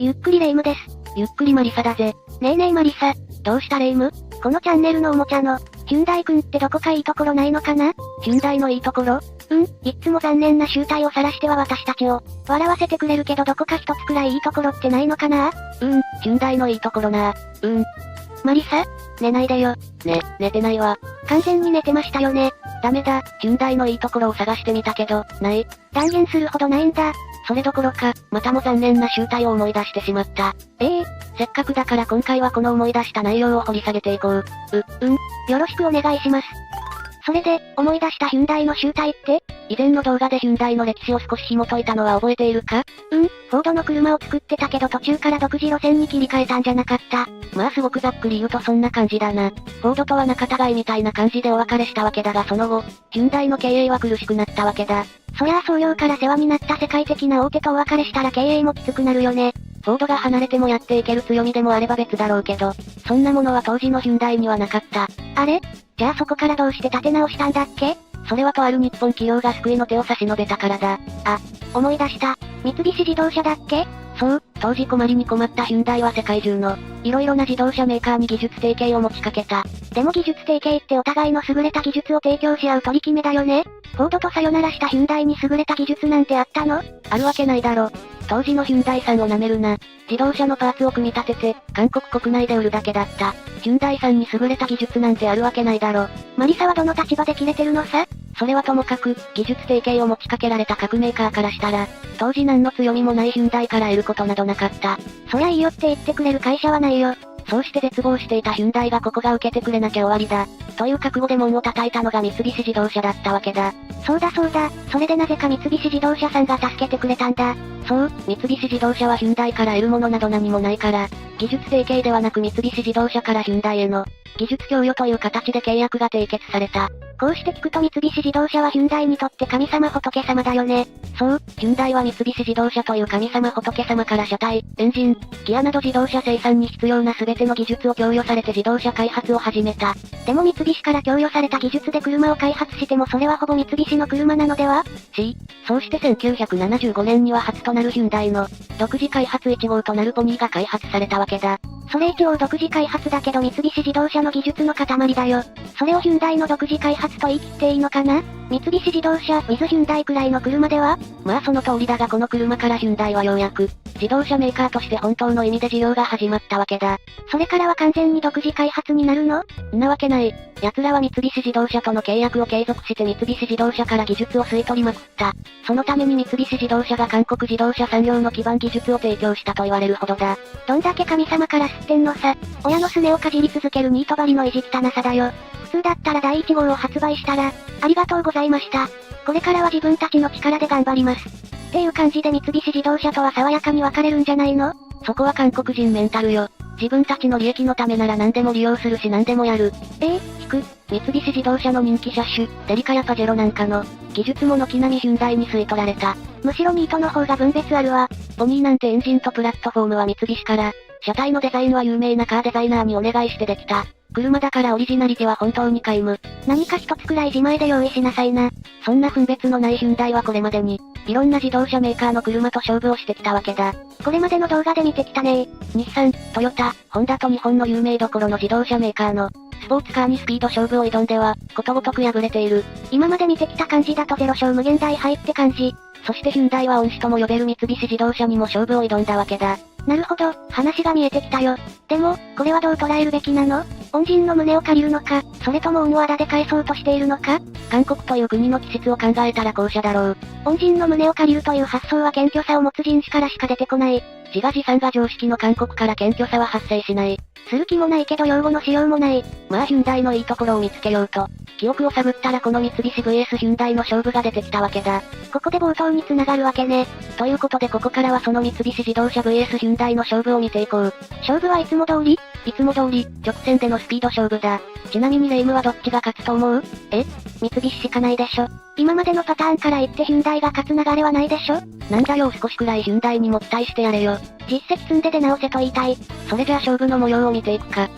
ゆっくりレ夢ムです。ゆっくりマリサだぜ。ねえねえマリサ。どうしたレ夢ム？このチャンネルのおもちゃの、ヒュンダイくんってどこかいいところないのかな？ヒュンダイのいいところ？いっつも残念な醜態を晒しては私たちを、笑わせてくれるけどどこか一つくらいいいところってないのかな？ヒュンダイのいいところな。マリサ？寝ないでよ。寝てないわ。完全に寝てましたよね。ダメだ、ヒュンダイのいいところを探してみたけど、ない。断言するほどないんだ。それどころか、またも残念な醜態を思い出してしまった。せっかくだから今回はこの思い出した内容を掘り下げていこう。よろしくお願いします。それで、思い出したヒュンダイの醜態って？以前の動画でヒュンダイの歴史を少し紐解いたのは覚えているか？フォードの車を作ってたけど途中から独自路線に切り替えたんじゃなかった？まあすごくざっくり言うとそんな感じだな。フォードとは仲違いみたいな感じでお別れしたわけだがその後、ヒュンダイの経営は苦しくなったわけだ。そりゃあ創業から世話になった世界的な大手とお別れしたら経営もきつくなるよね。フォードが離れてもやっていける強みでもあれば別だろうけど、そんなものは当時のヒュンダイにはなかった。あれ？じゃあそこからどうして立て直したんだっけ？それはとある日本企業が救いの手を差し伸べたからだ。思い出した。三菱自動車だっけ？そう、当時困りに困ったヒュンダイは世界中の、いろいろな自動車メーカーに技術提携を持ちかけた。でも技術提携ってお互いの優れた技術を提供し合う取り決めだよね。フォードとさよならしたヒュンダイに優れた技術なんてあったの？あるわけないだろ。当時のヒュンダイさんを舐めるな。自動車のパーツを組み立てて、韓国国内で売るだけだった。ヒュンダイさんに優れた技術なんてあるわけないだろ。マリサはどの立場で切れてるのさ？それはともかく、技術提携を持ちかけられた各メーカーからしたら、当時何の強みもないヒュンダイから得ることなどなかった。そりゃいいよって言ってくれる会社はないよ。そうして絶望していたヒュンダイがここが受けてくれなきゃ終わりだ。という覚悟で門を叩いたのが三菱自動車だったわけだ。そうだ。それでなぜか三菱自動車さんが助けてくれたんだ。そう、三菱自動車はヒュンダイから得るものなど何もないから、技術提携ではなく三菱自動車からヒュンダイへの、技術供与という形で契約が締結された。こうして聞くと三菱自動車はヒュンダイにとって神様仏様だよね。そう、ヒュンダイは三菱自動車という神様仏様から車体、エンジン、ギアなど自動車生産に必要な全ての技術を供与されて自動車開発を始めた。でも三菱から供与された技術で車を開発してもそれはほぼ三菱の車なのでは？そうして1975年には初となるヒュンダイの、独自開発1号となるポニーが開発されたわけだ。それ一応独自開発だけど三菱自動車の技術の塊だよ。それをヒュンダイの独自開発と言い切っていいのかな？三菱自動車、ウィズヒュンダイくらいの車では？まあその通りだがこの車からヒュンダイはようやく、自動車メーカーとして本当の意味で事業が始まったわけだ。それからは完全に独自開発になるの？んなわけない。奴らは三菱自動車との契約を継続して三菱自動車から技術を吸い取りまくった。そのために三菱自動車が韓国自動車産業の基盤技術を提供したと言われるほどだ。どんだけ神様から吸ってんのさ。親のすねをかじり続けるニートバリの意地汚さだよ。普通だったら第1号を発売したら、ありがとうございました。これからは自分たちの力で頑張ります。っていう感じで三菱自動車とは爽やかに分かれるんじゃないの？そこは韓国人メンタルよ。自分たちの利益のためなら何でも利用するし何でもやる。三菱自動車の人気車種、デリカやパジェロなんかの、技術も軒並みヒュンダイに吸い取られた。むしろニートの方が分別あるわ。ポニーなんてエンジンとプラットフォームは三菱から、車体のデザインは有名なカーデザイナーにお願いしてできた。車だからオリジナリティは本当に皆無。何か一つくらい自前で用意しなさいな。そんな分別のないヒュンダイはこれまでに、いろんな自動車メーカーの車と勝負をしてきたわけだ。これまでの動画で見てきたね。日産、トヨタ、ホンダと日本の有名どころの自動車メーカーの、スポーツカーにスピード勝負を挑んでは、ことごとく敗れている。今まで見てきた感じだとゼロ勝無限大敗って感じ。そしてヒュンダイは恩師とも呼べる三菱自動車にも勝負を挑んだわけだ。なるほど、話が見えてきたよ。でも、これはどう捉えるべきなの？恩人の胸を借りるのか、それとも恩をあだで返そうとしているのか？韓国という国の気質を考えたら後者だろう。恩人の胸を借りるという発想は謙虚さを持つ人種からしか出てこない。自画自賛が常識の韓国から謙虚さは発生しない。する気もないけど用語のしようもない。まあヒュンダイのいいところを見つけようと、記憶を探ったらこの三菱 VS ヒュンダイの勝負が出てきたわけだ。ここで冒頭に繋がるわけね。ということでここからはその三菱自動車 VS ヒュンダイの勝負を見ていこう。勝負はいつも通り？いつも通り、直線でのスピード勝負だ。ちなみにレイムはどっちが勝つと思う？三菱しかないでしょ。今までのパターンから言ってヒュンダイが勝つ流れはないでしょ？なんだよ少しくらいヒュンダイにも期待してやれよ。実績積んで出直せと言いたい。それじゃあ勝負の模様を見ていくか。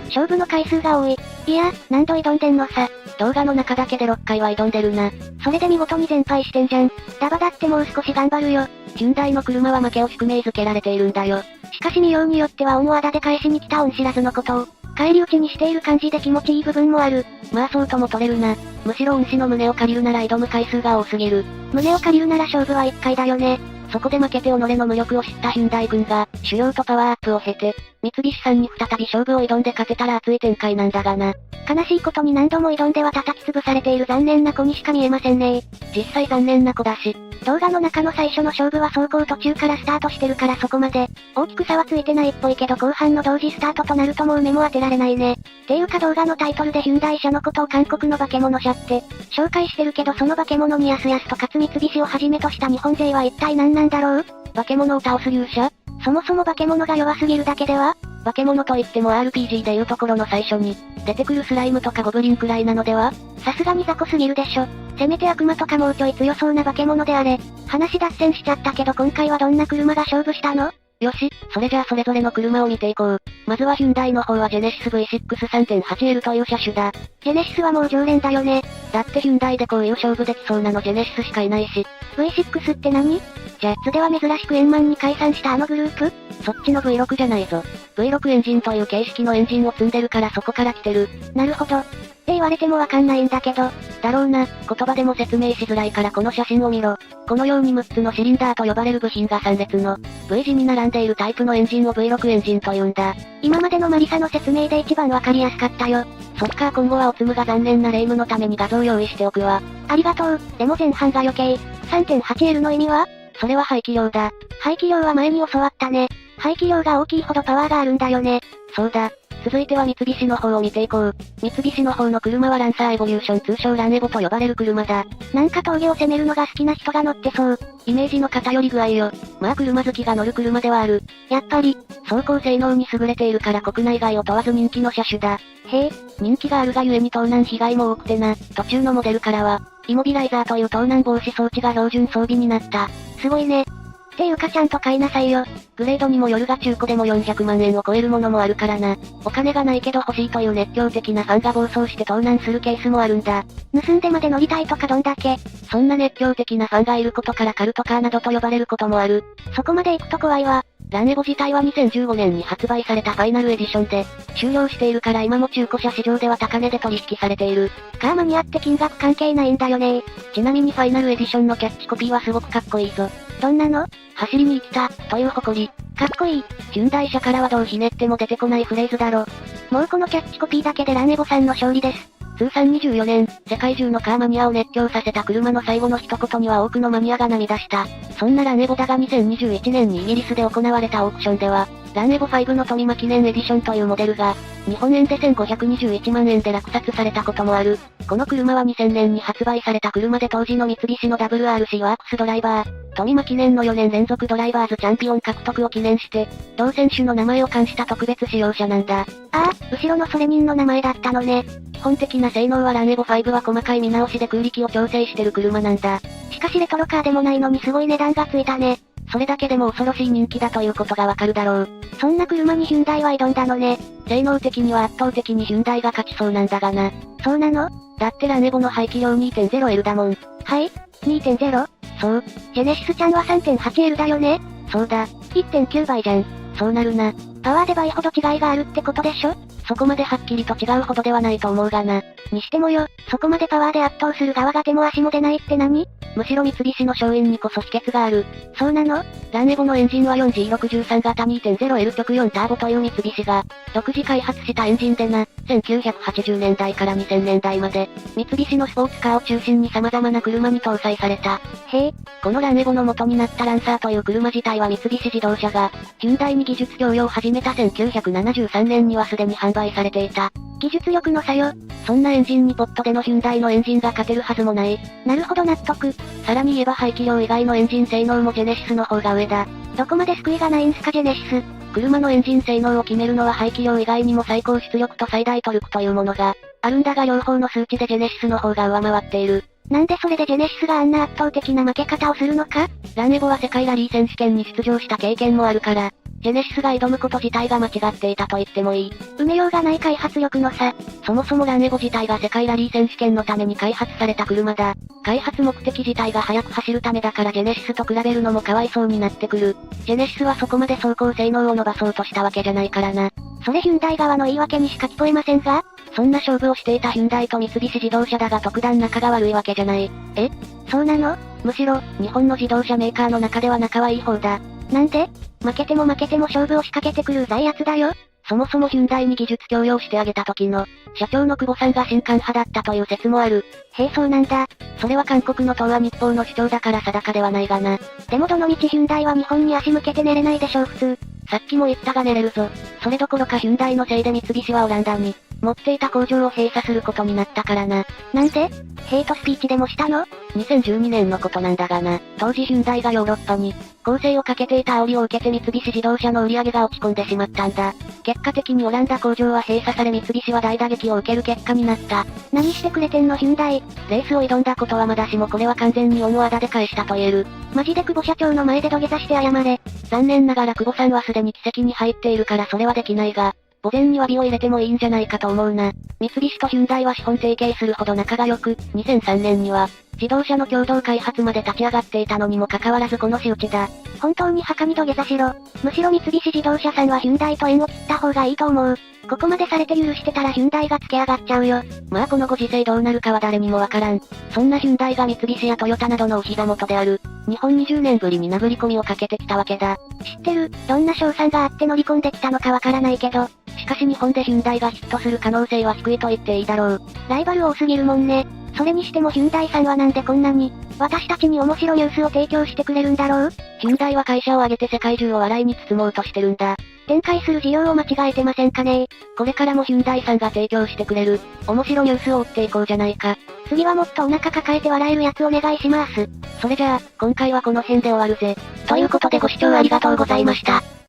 勝負の回数が多い。いや、何度挑んでんのさ。動画の中だけで6回は挑んでるな。それで見事に全敗してんじゃん。ダバだってもう少し頑張るよ。ヒュンダイの車は負けを宿命づけられているんだよ。しかし見ようによっては恩をあだで返しに来た恩知らずのことを、返り討ちにしている感じで気持ちいい部分もある。まあそうとも取れるな。むしろ恩師の胸を借りるなら挑む回数が多すぎる。胸を借りるなら勝負は1回だよね。そこで負けて己の無力を知ったヒュンダイ軍が、修行とパワーアップを経て、三菱さんに再び勝負を挑んで勝てたら熱い展開なんだがな。悲しいことに何度も挑んでは叩き潰されている残念な子にしか見えませんね。実際残念な子だし。動画の中の最初の勝負は走行途中からスタートしてるからそこまで、大きく差はついてないっぽいけど後半の同時スタートとなるともう目も当てられないね。ていうか動画のタイトルでヒュンダイ車のことを韓国の化け物車って、紹介してるけどその化け物にやすやすと勝三菱をはじめとした日本勢は一体何なんだろう？化け物を倒す勇者？そもそも化け物が弱すぎるだけでは？化け物といっても RPG でいうところの最初に、出てくるスライムとかゴブリンくらいなのでは？さすがに雑魚すぎるでしょ。せめて悪魔とかもうちょい強そうな化け物であれ。話脱線しちゃったけど今回はどんな車が勝負したの？よし、それじゃあそれぞれの車を見ていこう。まずはヒュンダイの方はジェネシス V6 3.8L という車種だ。ジェネシスはもう常連だよね。だってヒュンダイでこういう勝負できそうなのジェネシスしかいないし。V6 って何？ジャッツでは珍しく円満に解散したあのグループ？そっちの V6 じゃないぞ。V6 エンジンという形式のエンジンを積んでるからそこから来てる。なるほど。って言われてもわかんないんだけど。だろうな、言葉でも説明しづらいからこの写真を見ろ。このように6つのシリンダーと呼ばれる部品が3列の V 字に並んでいるタイプのエンジンを V6 エンジンと言うんだ。今までのマリサの説明で一番わかりやすかったよ。そっか今後はおつむが残念な霊夢のために画像用意しておくわ。ありがとう。でも前半が余計。3.8L の意味は？それは排気量だ。排気量は前に教わったね。排気量が大きいほどパワーがあるんだよね。そうだ。続いては三菱の方を見ていこう。三菱の方の車はランサーエボリューション通称ランエボと呼ばれる車だ。なんか峠を攻めるのが好きな人が乗ってそう。イメージの偏り具合よ。まあ車好きが乗る車ではある。やっぱり、走行性能に優れているから国内外を問わず人気の車種だ。へえ、人気があるがゆえに盗難被害も多くてな。途中のモデルからは、イモビライザーという盗難防止装置が標準装備になった。すごいね。っていうかちゃんと買いなさいよ。グレードにもよるが中古でも400万円を超えるものもあるからな。お金がないけど欲しいという熱狂的なファンが暴走して盗難するケースもあるんだ。盗んでまで乗りたいとかどんだけ。そんな熱狂的なファンがいることからカルトカーなどと呼ばれることもある。そこまで行くと怖いわ。ランエボ自体は2015年に発売されたファイナルエディションで、終了しているから今も中古車市場では高値で取引されている。カーマニアって金額関係ないんだよね。ちなみにファイナルエディションのキャッチコピーはすごくかっこいいぞ。どんなの？走りに来た、という誇り。かっこいい。ヒュンダイ社からはどうひねっても出てこないフレーズだろ。もうこのキャッチコピーだけでランエボさんの勝利です。通算24年、世界中のカーマニアを熱狂させた車の最後の一言には多くのマニアが涙した。そんなランエボだが2021年にイギリスで行われたオークションでは、ランエボ5の富間記念エディションというモデルが、日本円で1521万円で落札されたこともある。この車は2000年に発売された車で当時の三菱の WRC ワークスドライバー、富間記念の4年連続ドライバーズチャンピオン獲得を記念して、同選手の名前を冠した特別仕様車なんだ。ああ、後ろのそれ人の名前だったのね。基本的な性能はランエボ5は細かい見直しで空力を調整してる車なんだ。しかしレトロカーでもないのにすごい値段がついたね。それだけでも恐ろしい人気だということがわかるだろう。そんな車にヒュンダイは挑んだのね。性能的には圧倒的にヒュンダイが勝ちそうなんだがな。そうなの？だってランエボの排気量 2.0L だもん。はい？ 2.0？ そう。ジェネシスちゃんは 3.8L だよね？そうだ。1.9 倍じゃん。そうなるな。パワーで倍ほど違いがあるってことでしょ？そこまではっきりと違うほどではないと思うがな。にしてもよ、そこまでパワーで圧倒する側が手も足も出ないって何？むしろ三菱の勝因にこそ秘訣がある。そうなの？ランエボのエンジンは 4G63 型 2.0L 極4ターボという三菱が、独自開発したエンジンでな、1980年代から2000年代まで、三菱のスポーツカーを中心に様々な車に搭載された。へえ。このランエボの元になったランサーという車自体は三菱自動車が、ヒュンダイに技術供与を始めた1973年にはすでに販売されていた。技術力の差よ。そんなエンジンにポットでのヒュンダイのエンジンが勝てるはずもない。なるほど納得。さらに言えば排気量以外のエンジン性能もジェネシスの方が上だ。どこまで救いがないんすかジェネシス。車のエンジン性能を決めるのは排気量以外にも最高出力と最大トルクというものがあるんだが両方の数値でジェネシスの方が上回っている。なんでそれでジェネシスがあんな圧倒的な負け方をするのか？ランエボは世界ラリー選手権に出場した経験もあるから、ジェネシスが挑むこと自体が間違っていたと言ってもいい。埋めようがない開発力の差。そもそもランエボ自体が世界ラリー選手権のために開発された車だ。開発目的自体が速く走るためだからジェネシスと比べるのもかわいそうになってくる。ジェネシスはそこまで走行性能を伸ばそうとしたわけじゃないからな。それヒュンダイ側の言い訳にしか聞こえませんが？そんな勝負をしていたヒュンダイと三菱自動車だが特段仲が悪いわけじゃない。え？そうなの？むしろ、日本の自動車メーカーの中では仲はいい方だ。なんで？負けても勝負を仕掛けてくるうざいやつだよ。そもそもヒュンダイに技術供与してあげた時の、社長の久保さんが新韓派だったという説もある。へえ、そうなんだ。それは韓国の東亜日報の主張だから定かではないがな。でもどの道ヒュンダイは日本に足向けて寝れないでしょう普通。さっきも言ったが寝れるぞ。それどころかヒュンダイのせいで三菱はオランダに、持っていた工場を閉鎖することになったからな。なんで？ヘイトスピーチでもしたの？ 2012年のことなんだがな、当時ヒュンダイがヨーロッパに、攻勢をかけていた煽りを受けて三菱自動車の売り上げが落ち込んでしまったんだ。結果的にオランダ工場は閉鎖され三菱は大打撃を受ける結果になった。何してくれてんのヒュンダイ。レースを挑んだことはまだしもこれは完全に恩をあだで返したと言える。マジで久保社長の前で土下座して謝れ。残念ながら久保さんはすでに奇跡に入っているからそれはできないが、墓前に詫びを入れてもいいんじゃないかと思うな。三菱とヒュンダイは資本提携するほど仲が良く、2003年には、自動車の共同開発まで立ち上がっていたのにもかかわらずこの仕打ちだ。本当に墓に土下座しろ。むしろ三菱自動車さんはヒュンダイと縁を切った方がいいと思う。ここまでされて許してたらヒュンダイがつけ上がっちゃうよ。まあこのご時世どうなるかは誰にもわからん。そんなヒュンダイが三菱やトヨタなどのお膝元である。日本20年ぶりに殴り込みをかけてきたわけだ。知ってる、どんな賞賛があって乗り込んできたのかわからないけど。しかし日本でヒュンダイがヒットする可能性は低いと言っていいだろう。ライバル多すぎるもんね。それにしてもヒュンダイさんはなんでこんなに、私たちに面白ニュースを提供してくれるんだろう？ヒュンダイは会社を挙げて世界中を笑いに包もうとしてるんだ。展開する事業を間違えてませんかね？これからもヒュンダイさんが提供してくれる、面白ニュースを追っていこうじゃないか。次はもっとお腹抱えて笑えるやつお願いします。それじゃあ、今回はこの辺で終わるぜ。ということでご視聴ありがとうございました。